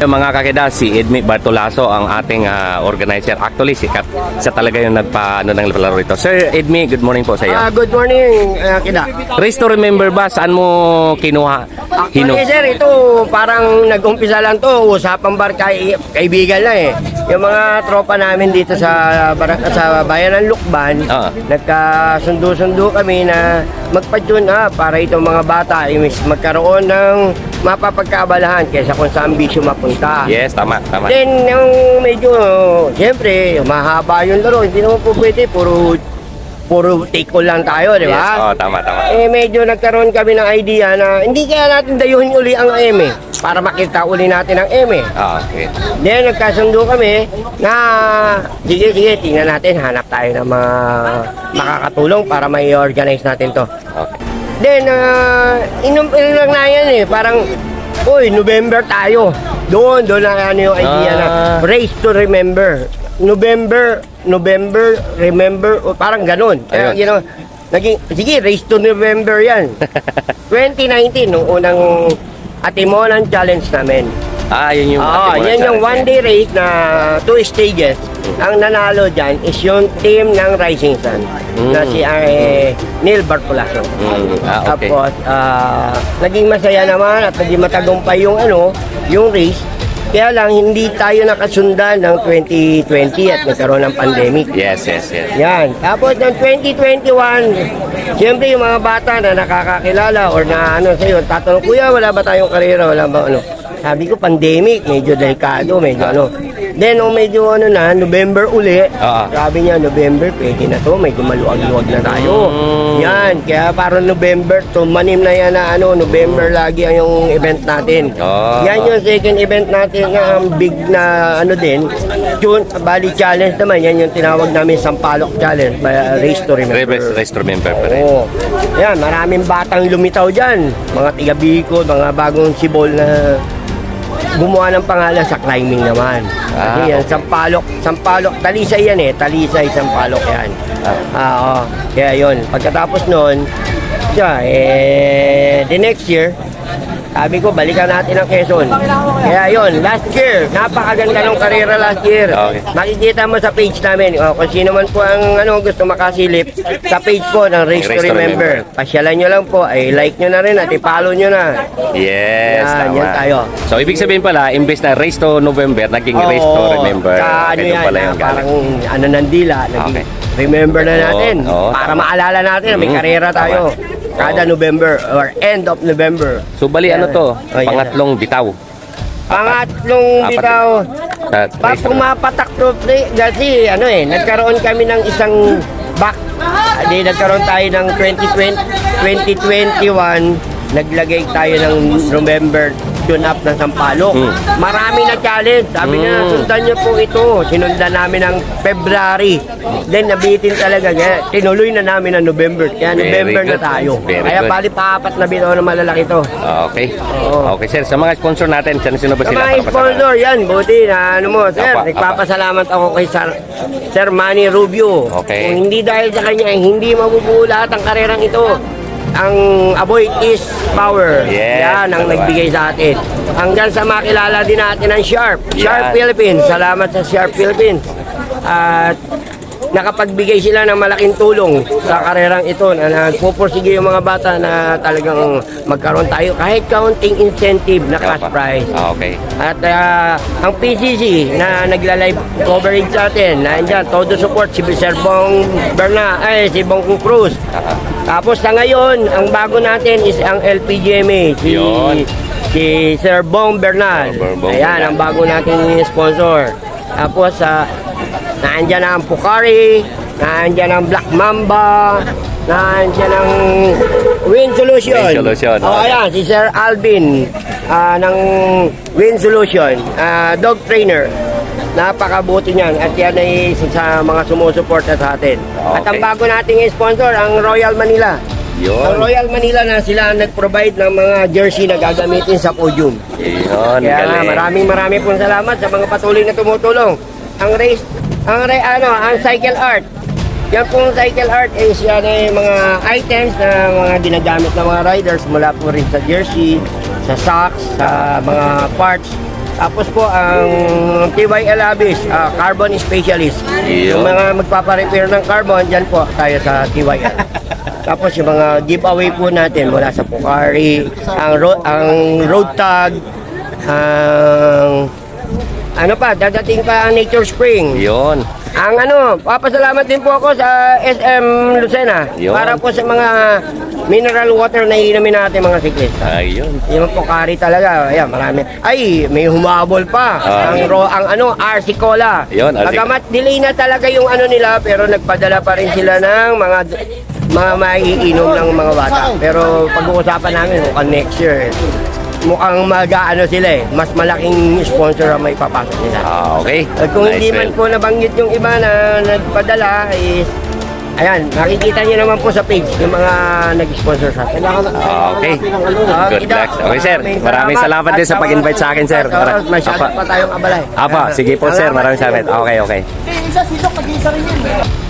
Mga kakida, si Edmi Bartolaso ang ating organizer. Actually, siya talaga yung nagpa-ano ng laro ito. Sir Edmi, good morning po sa iyo. Good morning, Kida. Race to Remember ba? Saan mo kinuha? Actually, sir, ito parang nag-umpisa lang to. Usapang bar kaibigan lang eh. Yung mga tropa namin dito sa bayan ng Lukban, nagkasundo-sundo kami na magpa-tune para itong mga bata magkaroon ng mapapagkaabalahan kaysa kung saan bisyo mapunta. Yes, tama. Then, yung medyo, siyempre, mahaba yung laro. Hindi naman po pwede, puro take all lang tayo, di ba? Yes, tama. Medyo nagkaroon kami ng idea na hindi kaya natin dayuhin uli ang eme para makita uli natin ang eme. Okay. Then, nagkasundo kami na, sige, tingnan natin, hanap tayo ng mga makakatulong para may organize natin to. Okay. Then, inumpil lang na yan eh. Parang, November tayo. Doon na ano yung idea na Race to Remember. November, remember, parang ganun. Kaya, sige, Race to November yan. 2019, nung unang Atimonan Challenge namin. Yun yung yan yung one-day race na 2 stages. Ang nanalo dyan is yung team ng Rising Sun na si Neil Bartolaso. Okay. Tapos, naging masaya naman at naging matagumpay yung yung race. Kaya lang, hindi tayo nakasundan ng 2020 at nagkaroon ng pandemic. Yes. Yan. Tapos ng 2021, siyempre yung mga bata na nakakakilala or na sa'yo, tatanong, kuya, wala ba tayong karera? Wala ba Sabi ko, pandemic, medyo delikado, medyo Then, medyo November uli, sabi niya, November, pwede na to, may gumaluwag-luwag na tayo. Yan, kaya parang November, tumanim na yan na November lagi ang yung event natin. Yan yung second event natin na big na din, June, Bali Challenge naman, yan yung tinawag namin Sampalok Challenge, Race to Remember. Race to Remember pa rin. Yan, maraming batang lumitaw dyan, mga tiga Bicol, mga bagong sibol na gumawa ng pangalan sa climbing naman. Kasi yan, Sampalok, Talisay yan eh. Talisay, Sampalok yan. Kaya yun. Pagkatapos nun, the next year, sabi ko, balikan natin ang Quezon. Kaya yun, last year, napakaganda ng karera last year. Okay. Makikita mo sa page namin, kung sino man po ang gusto makasilip, sa page po ng Race to Remember. Pasyalan nyo lang po, like nyo na rin at i-follow nyo na. Yes, tama. Yan tayo. So, ibig sabihin pala, imbes na Race to November, naging Race to Remember. Parang nandila, naging remember na natin. Para maalala natin, may karera tayo. Kada November or end of November. So, bali pangatlong bitaw. Pangatlong bitaw. Pag pumapatak to, kasi nagkaroon kami ng isang nagkaroon tayo ng 2021, naglagay tayo ng November tune up ng Sampalok. Marami na challenge. Sabi niya, sundan niyo po ito. Sinundan namin ng February. Then nabitin talaga. Kaya tinuloy na namin ng November. Kaya November na tayo. Kaya bali pa-apat na bitaw na malalaki ito. Okay. Okay, sir. Sa mga sponsor natin, sino ba sila? Sa mga sponsor, yan. Buti na sir. Nagpapasalamat ako kay Sir Manny Rubio. Okay. Kung hindi dahil sa kanya, hindi mabubuo lahat ang karerang ito. Ang Avoid is Power. Yan ang nagbigay sa atin. Hanggang sa makilala din natin ang Sharp Philippines. Salamat sa Sharp Philippines. At nakapagbigay sila ng malaking tulong sa karerang ito na nagpupursige yung mga bata na talagang magkaroon tayo kahit kaunting incentive na cash prize. Okay. At ang PCC na nagla-live coverage sa atin, nandiyan, todo support si Sir Bong si Bong Cruz. Tapos sa ngayon, ang bago natin is ang LPGMA, si Sir Bong Bernal. Ayan, ang bago nating sponsor. Tapos nandiyan ang Pukari, nandiyan ang Black Mamba, nandiyan ang Wind Solution. Ayan, si Sir Alvin ng Wind Solution, dog trainer. Napakabuti niyan at yan ay sa mga sumusuporta sa atin. At ang bago nating sponsor, ang Royal Manila. Ang Royal Manila na sila ang nag-provide ng mga jersey na gagamitin sa podium. Kaya maraming pong salamat sa mga patuloy na tumutulong. Ang Cycle Art. Yan pong Cycle Art is yan ay mga items na mga ginagamit ng mga riders mula po rin sa jersey, sa socks, sa mga parts. Tapos po ang TYL Abyss, Carbon Specialist. Yung mga magpapa-repair ng carbon, dyan po tayo sa TYL. Tapos yung mga giveaway po natin mula sa Pocari, ang road tag, ano pa, dadating pa ang Nature Spring. Yun. Ang papasalamat din po ako sa SM Lucena Yun. para po sa mga mineral water na iinumin natin mga siklista. Ayun. Yung Pocari talaga, ayan, marami. Ay, may humabol pa. Ang RC Cola. Yun, RC. Bagamat delay na talaga yung nila, pero nagpadala pa rin sila ng mga maiinom ng mga bata. Pero pag-uusapan namin mukhang next year, mukhang mag-aano sila mas malaking sponsor ang may papasok nila. Okay. At kung Nice, hindi man well. po nabanggit yung iba na nagpadala, is, ayan, makikita niyo naman po sa page yung mga nag-sponsor sa akin. Okay. Good luck. Okay, sir. Maraming salamat din sa pag-invite sa akin, sir. Masyado pa tayong abalay. Apa, sige po, sir. Maraming salamat. Okay, okay. Isa, sisok, nag-iisa rin yun.